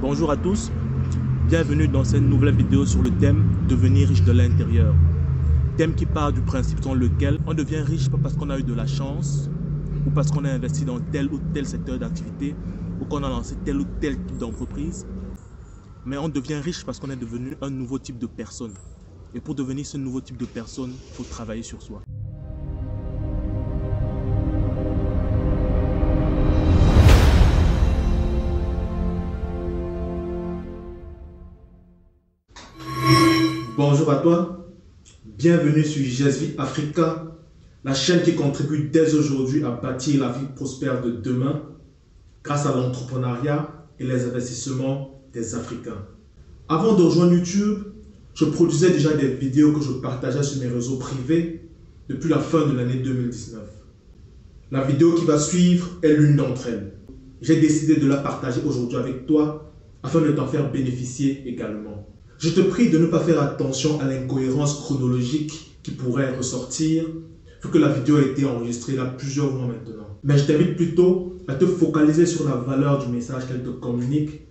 Bonjour à tous, bienvenue dans cette nouvelle vidéo sur le thème « Devenir riche de l'intérieur ». Thème qui part du principe selon lequel on devient riche pas parce qu'on a eu de la chance ou parce qu'on a investi dans tel ou tel secteur d'activité ou qu'on a lancé tel ou tel type d'entreprise, mais on devient riche parce qu'on est devenu un nouveau type de personne. Et pour devenir ce nouveau type de personne, il faut travailler sur soi. Bonjour à toi, bienvenue sur GSV Africa, la chaîne qui contribue dès aujourd'hui à bâtir la vie prospère de demain grâce à l'entrepreneuriat et les investissements des Africains. Avant de rejoindre YouTube, je produisais déjà des vidéos que je partageais sur mes réseaux privés depuis la fin de l'année 2019. La vidéo qui va suivre est l'une d'entre elles. J'ai décidé de la partager aujourd'hui avec toi afin de t'en faire bénéficier également. Je te prie de ne pas faire attention à l'incohérence chronologique qui pourrait ressortir, vu que la vidéo a été enregistrée là plusieurs mois maintenant. Mais je t'invite plutôt à te focaliser sur la valeur du message qu'elle te communique,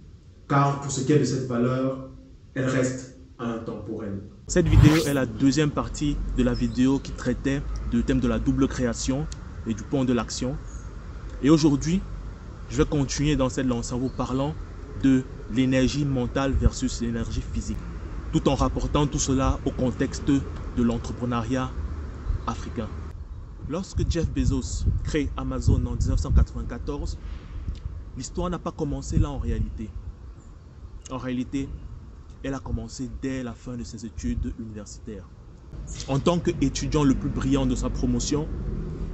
car pour ce qui est de cette valeur, elle reste intemporelle. Cette vidéo est la deuxième partie de la vidéo qui traitait du thème de la double création et du pont de l'action. Et aujourd'hui, je vais continuer dans cette lancée en vous parlant de l'énergie mentale versus l'énergie physique, tout en rapportant tout cela au contexte de l'entrepreneuriat africain. Lorsque Jeff Bezos crée Amazon en 1994, l'histoire n'a pas commencé là en réalité. En réalité, elle a commencé dès la fin de ses études universitaires. En tant qu'étudiant le plus brillant de sa promotion,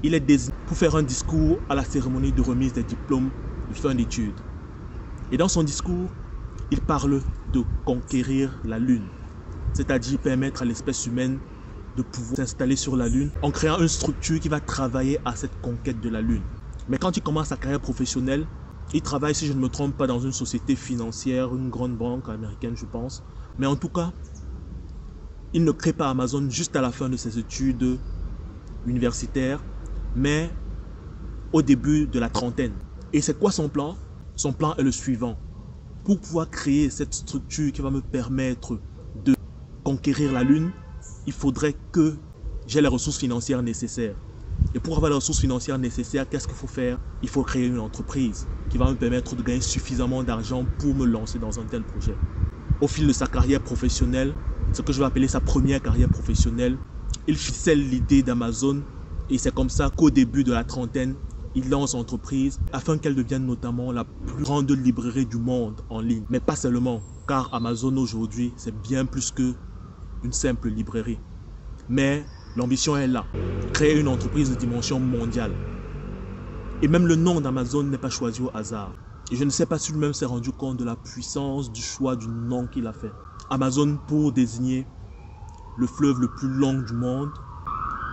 il est désigné pour faire un discours à la cérémonie de remise des diplômes de fin d'études. Et dans son discours, il parle de conquérir la Lune, c'est-à-dire permettre à l'espèce humaine de pouvoir s'installer sur la Lune en créant une structure qui va travailler à cette conquête de la Lune. Mais quand il commence sa carrière professionnelle, il travaille, si je ne me trompe pas, dans une société financière, une grande banque américaine, je pense. Mais en tout cas, il ne crée pas Amazon juste à la fin de ses études universitaires, mais au début de la trentaine. Et c'est quoi son plan? Son plan est le suivant. Pour pouvoir créer cette structure qui va me permettre de conquérir la Lune, il faudrait que j'ai les ressources financières nécessaires. Et pour avoir les ressources financières nécessaires, qu'est-ce qu'il faut faire? Il faut créer une entreprise qui va me permettre de gagner suffisamment d'argent pour me lancer dans un tel projet. Au fil de sa carrière professionnelle, ce que je vais appeler sa première carrière professionnelle, il ficelle l'idée d'Amazon et c'est comme ça qu'au début de la trentaine, il lance l'entreprise afin qu'elle devienne notamment la plus grande librairie du monde en ligne. Mais pas seulement, car Amazon aujourd'hui, c'est bien plus qu'une simple librairie. Mais l'ambition est là, créer une entreprise de dimension mondiale. Et même le nom d'Amazon n'est pas choisi au hasard. Et je ne sais pas si lui-même s'est rendu compte de la puissance du choix du nom qu'il a fait. Amazon pour désigner le fleuve le plus long du monde,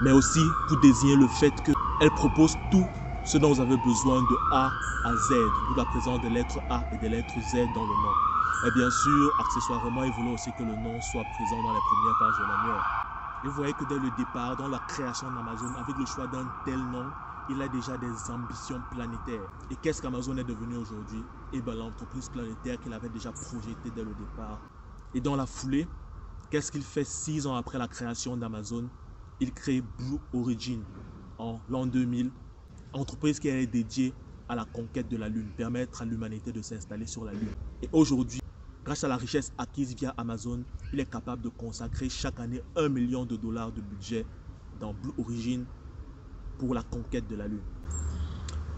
mais aussi pour désigner le fait qu'elle propose tout ce dont vous avez besoin de A à Z, d'où la présence des lettres A et des lettres Z dans le nom. Et bien sûr, accessoirement, il voulait aussi que le nom soit présent dans les premières pages de l'annuaire. Et vous voyez que dès le départ, dans la création d'Amazon, avec le choix d'un tel nom, il a déjà des ambitions planétaires. Et qu'est-ce qu'Amazon est devenu aujourd'hui? Eh bien, l'entreprise planétaire qu'il avait déjà projetée dès le départ. Et dans la foulée, qu'est-ce qu'il fait 6 ans après la création d'Amazon? Il crée Blue Origin en l'an 2000. Entreprise qui est dédiée à la conquête de la Lune, permettre à l'humanité de s'installer sur la Lune. Et aujourd'hui, grâce à la richesse acquise via Amazon, il est capable de consacrer chaque année $1 million de budget dans Blue Origin pour la conquête de la Lune.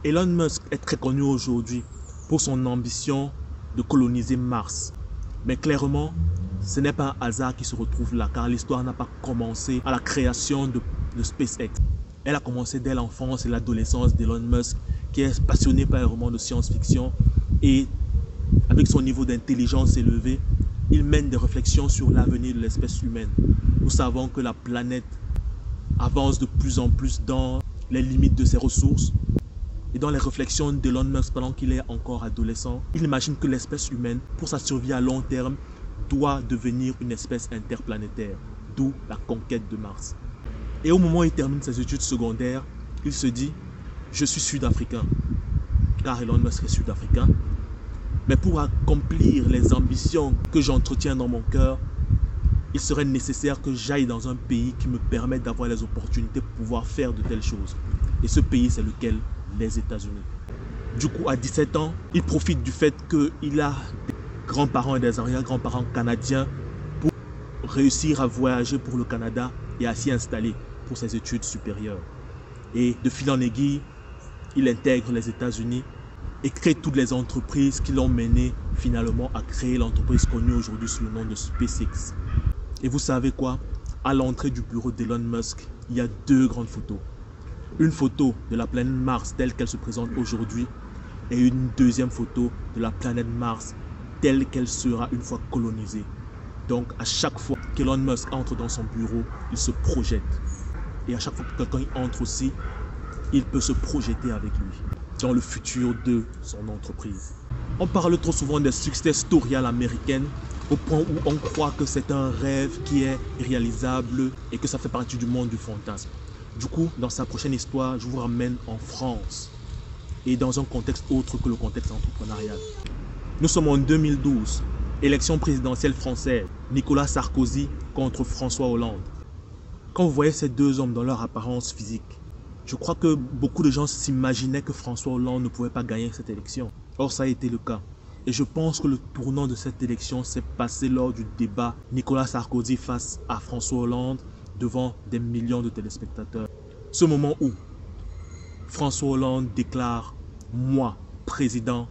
Elon Musk est très connu aujourd'hui pour son ambition de coloniser Mars. Mais clairement, ce n'est pas un hasard qui se retrouve là, car l'histoire n'a pas commencé à la création de SpaceX. Elle a commencé dès l'enfance et l'adolescence d'Elon Musk, qui est passionné par les romans de science-fiction. Et avec son niveau d'intelligence élevé, il mène des réflexions sur l'avenir de l'espèce humaine. Nous savons que la planète avance de plus en plus dans les limites de ses ressources. Et dans les réflexions d'Elon Musk pendant qu'il est encore adolescent, il imagine que l'espèce humaine, pour sa survie à long terme, doit devenir une espèce interplanétaire, d'où la conquête de Mars. Et au moment où il termine ses études secondaires, il se dit « Je suis sud-africain », car Elon Musk est sud-africain. Mais pour accomplir les ambitions que j'entretiens dans mon cœur, il serait nécessaire que j'aille dans un pays qui me permette d'avoir les opportunités pour pouvoir faire de telles choses. Et ce pays, c'est lequel? Les États-Unis. Du coup, à 17 ans, il profite du fait qu'il a des grands-parents et des arrière-grands-parents canadiens pour réussir à voyager pour le Canada et à s'y installer pour ses études supérieures. Et de fil en aiguille, il intègre les États-Unis et crée toutes les entreprises qui l'ont mené finalement à créer l'entreprise connue aujourd'hui sous le nom de SpaceX. Et vous savez quoi? À l'entrée du bureau d'Elon Musk, il y a deux grandes photos. Une photo de la planète Mars telle qu'elle se présente aujourd'hui et une deuxième photo de la planète Mars telle qu'elle sera une fois colonisée. Donc à chaque fois qu'Elon Musk entre dans son bureau, il se projette. Et à chaque fois que quelqu'un entre aussi, il peut se projeter avec lui dans le futur de son entreprise. On parle trop souvent des success stories à l'américaine au point où on croit que c'est un rêve qui est réalisable et que ça fait partie du monde du fantasme. Du coup, dans sa prochaine histoire, je vous ramène en France et dans un contexte autre que le contexte entrepreneurial. Nous sommes en 2012, élection présidentielle française, Nicolas Sarkozy contre François Hollande. Quand vous voyez ces deux hommes dans leur apparence physique, je crois que beaucoup de gens s'imaginaient que François Hollande ne pouvait pas gagner cette élection. Or, ça a été le cas. Et je pense que le tournant de cette élection s'est passé lors du débat Nicolas Sarkozy face à François Hollande devant des millions de téléspectateurs. Ce moment où François Hollande déclare « Moi, président »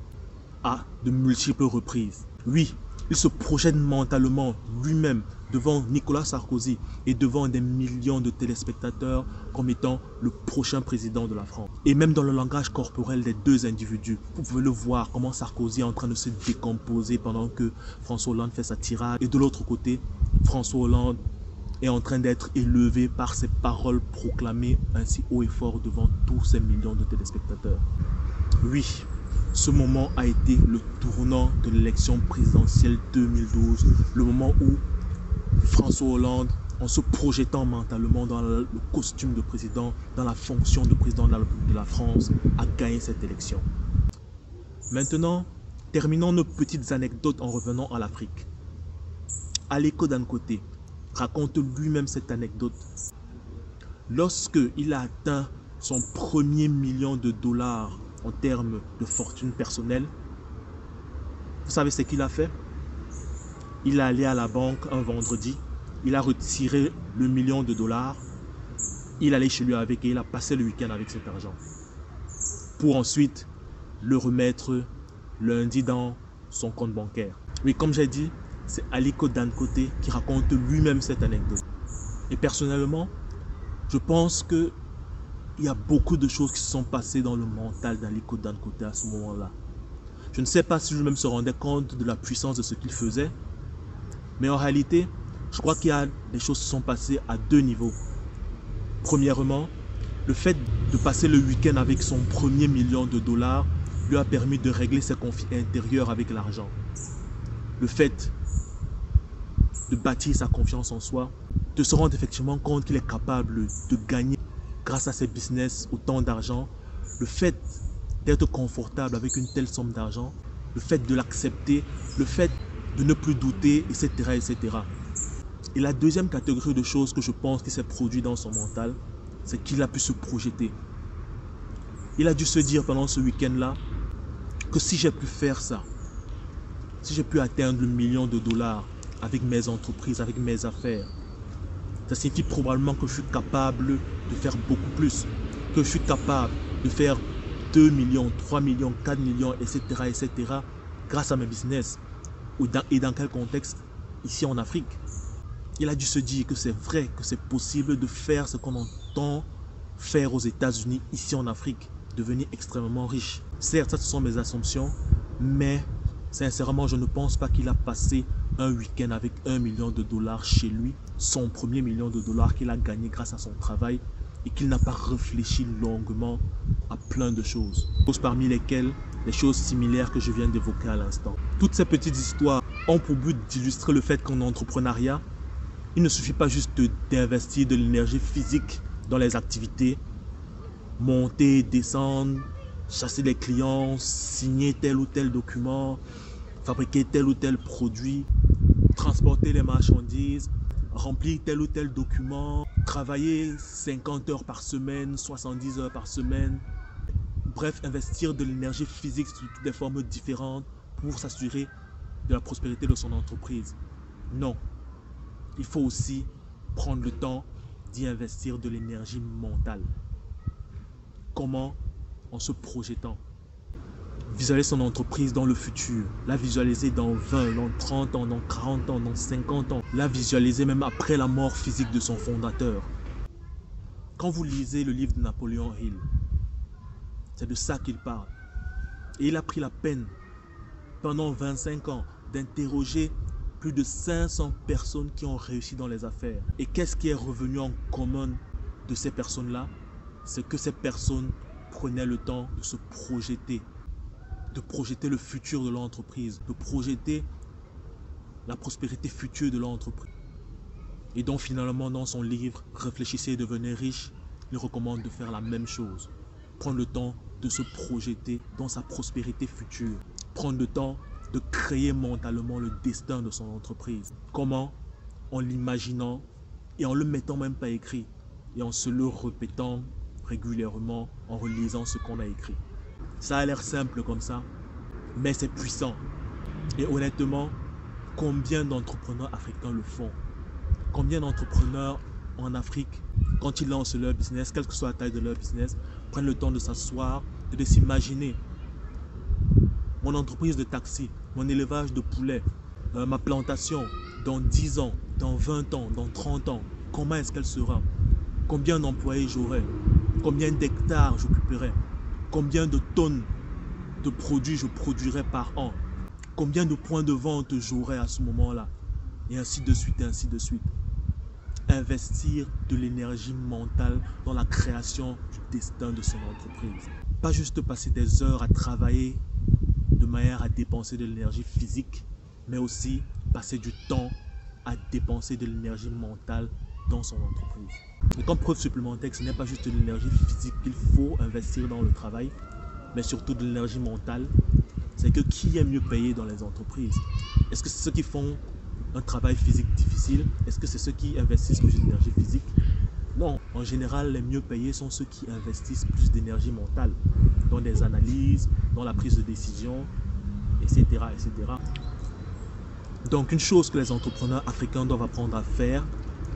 à de multiples reprises. Oui, il se projette mentalement lui-même devant Nicolas Sarkozy et devant des millions de téléspectateurs comme étant le prochain président de la France. Et même dans le langage corporel des deux individus, vous pouvez le voir comment Sarkozy est en train de se décomposer pendant que François Hollande fait sa tirade. Et de l'autre côté, François Hollande est en train d'être élevé par ses paroles proclamées ainsi haut et fort devant tous ces millions de téléspectateurs. Oui, ce moment a été le tournant de l'élection présidentielle 2012, le moment où François Hollande, en se projetant mentalement dans le costume de président, dans la fonction de président de la République de la France, a gagné cette élection. Maintenant, terminons nos petites anecdotes en revenant à l'Afrique. Aliko Dangote raconte lui-même cette anecdote. Lorsqu'il a atteint son premier million de dollars en termes de fortune personnelle, vous savez ce qu'il a fait? Il est allé à la banque un vendredi, il a retiré le million de dollars, il allait chez lui avec et il a passé le week-end avec cet argent. Pour ensuite le remettre lundi dans son compte bancaire. Oui, comme j'ai dit, c'est Aliko Dangote qui raconte lui-même cette anecdote. Et personnellement, je pense qu'il y a beaucoup de choses qui se sont passées dans le mental d'Aliko Dangote à ce moment-là. Je ne sais pas si lui-même se rendait compte de la puissance de ce qu'il faisait, mais en réalité, je crois qu'il y a des choses qui se sont passées à deux niveaux. Premièrement, le fait de passer le week-end avec son premier million de dollars lui a permis de régler ses conflits intérieurs avec l'argent. Le fait de bâtir sa confiance en soi, de se rendre effectivement compte qu'il est capable de gagner grâce à ses business autant d'argent, le fait d'être confortable avec une telle somme d'argent, le fait de l'accepter, le fait de ne plus douter, etc., etc. Et la deuxième catégorie de choses que je pense qui s'est produit dans son mental, c'est qu'il a pu se projeter. Il a dû se dire pendant ce week-end-là que si j'ai pu faire ça, si j'ai pu atteindre le million de dollars avec mes entreprises, avec mes affaires, ça signifie probablement que je suis capable de faire beaucoup plus, que je suis capable de faire 2 millions, 3 millions, 4 millions, etc., etc., grâce à mes business. Et dans quel contexte? Ici en Afrique. Il a dû se dire que c'est vrai, que c'est possible de faire ce qu'on entend faire aux États-Unis, ici en Afrique, devenir extrêmement riche. Certes, ça ce sont mes assumptions, mais sincèrement, je ne pense pas qu'il a passé un week-end avec 1 million de dollars chez lui, son premier million de dollars qu'il a gagné grâce à son travail, et qu'il n'a pas réfléchi longuement à plein de choses, parmi lesquelles les choses similaires que je viens d'évoquer à l'instant. Toutes ces petites histoires ont pour but d'illustrer le fait qu'en entrepreneuriat, il ne suffit pas juste d'investir de l'énergie physique dans les activités, monter, descendre, chasser les clients, signer tel ou tel document, fabriquer tel ou tel produit, transporter les marchandises, remplir tel ou tel document, travailler 50 heures par semaine, 70 heures par semaine. Bref, investir de l'énergie physique sous toutes les formes différentes pour s'assurer de la prospérité de son entreprise. Non, il faut aussi prendre le temps d'y investir de l'énergie mentale. Comment? En se projetant. Visualiser son entreprise dans le futur, la visualiser dans 20, dans 30 ans, dans 40 ans, dans 50 ans, la visualiser même après la mort physique de son fondateur. Quand vous lisez le livre de Napoléon Hill, c'est de ça qu'il parle. Et il a pris la peine, pendant 25 ans, d'interroger plus de 500 personnes qui ont réussi dans les affaires. Et qu'est-ce qui est revenu en commun de ces personnes-là? C'est que ces personnes prenaient le temps de se projeter, de projeter le futur de leur entreprise, de projeter la prospérité future de leur entreprise. Et donc finalement, dans son livre « Réfléchissez et devenez riche », il recommande de faire la même chose. Prendre le temps de se projeter dans sa prospérité future. Prendre le temps de créer mentalement le destin de son entreprise. Comment? En l'imaginant et en le mettant même pas écrit. Et en se le répétant régulièrement, en relisant ce qu'on a écrit. Ça a l'air simple comme ça, mais c'est puissant. Et honnêtement, combien d'entrepreneurs africains le font? Combien d'entrepreneurs en Afrique, quand ils lancent leur business, quelle que soit la taille de leur business, prennent le temps de s'asseoir et de s'imaginer. Mon entreprise de taxi, mon élevage de poulets, ma plantation, dans 10 ans, dans 20 ans, dans 30 ans, comment est-ce qu'elle sera? Combien d'employés j'aurai? Combien d'hectares j'occuperai? Combien de tonnes de produits je produirai par an? Combien de points de vente j'aurai à ce moment-là? Et ainsi de suite, et ainsi de suite. Investir de l'énergie mentale dans la création du destin de son entreprise. Pas juste passer des heures à travailler de manière à dépenser de l'énergie physique, mais aussi passer du temps à dépenser de l'énergie mentale dans son entreprise. Et comme preuve supplémentaire, ce n'est pas juste de l'énergie physique qu'il faut investir dans le travail, mais surtout de l'énergie mentale. C'est que qui est mieux payé dans les entreprises? Est-ce que c'est ceux qui font un travail physique difficile? Est-ce que c'est ceux qui investissent plus d'énergie physique? Non, en général, les mieux payés sont ceux qui investissent plus d'énergie mentale dans des analyses, dans la prise de décision, etc., etc. Donc, une chose que les entrepreneurs africains doivent apprendre à faire,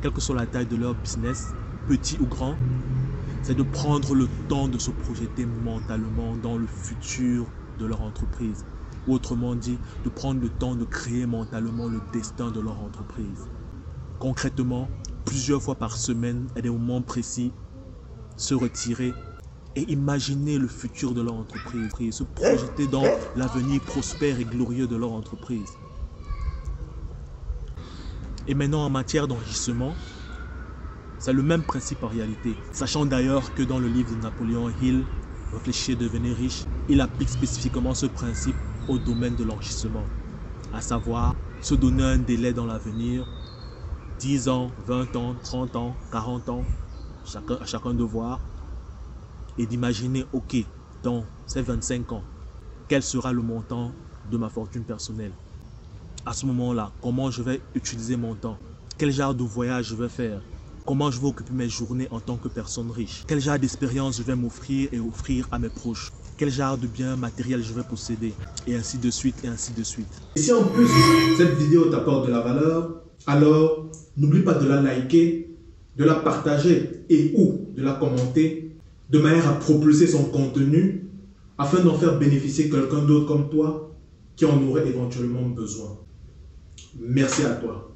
quelle que soit la taille de leur business, petit ou grand, c'est de prendre le temps de se projeter mentalement dans le futur de leur entreprise. Ou autrement dit, de prendre le temps de créer mentalement le destin de leur entreprise. Concrètement, plusieurs fois par semaine, à des moments précis, se retirer et imaginer le futur de leur entreprise, se projeter dans l'avenir prospère et glorieux de leur entreprise. Et maintenant, en matière d'enrichissement, c'est le même principe en réalité. Sachant d'ailleurs que dans le livre de Napoléon Hill, Réfléchissez et devenez riche, il applique spécifiquement ce principe au domaine de l'enrichissement. À savoir, se donner un délai dans l'avenir, 10 ans, 20 ans, 30 ans, 40 ans, à chacun de voir, et d'imaginer, ok, dans ces 25 ans, quel sera le montant de ma fortune personnelle? À ce moment-là, comment je vais utiliser mon temps? Quel genre de voyage je vais faire? Comment je vais occuper mes journées en tant que personne riche? Quel genre d'expérience je vais m'offrir et offrir à mes proches? Quel genre de biens matériels je vais posséder? Et ainsi de suite, et ainsi de suite. Et si en plus cette vidéo t'apporte de la valeur, alors n'oublie pas de la liker, de la partager et ou de la commenter de manière à propulser son contenu afin d'en faire bénéficier quelqu'un d'autre comme toi qui en aurait éventuellement besoin. Merci à toi.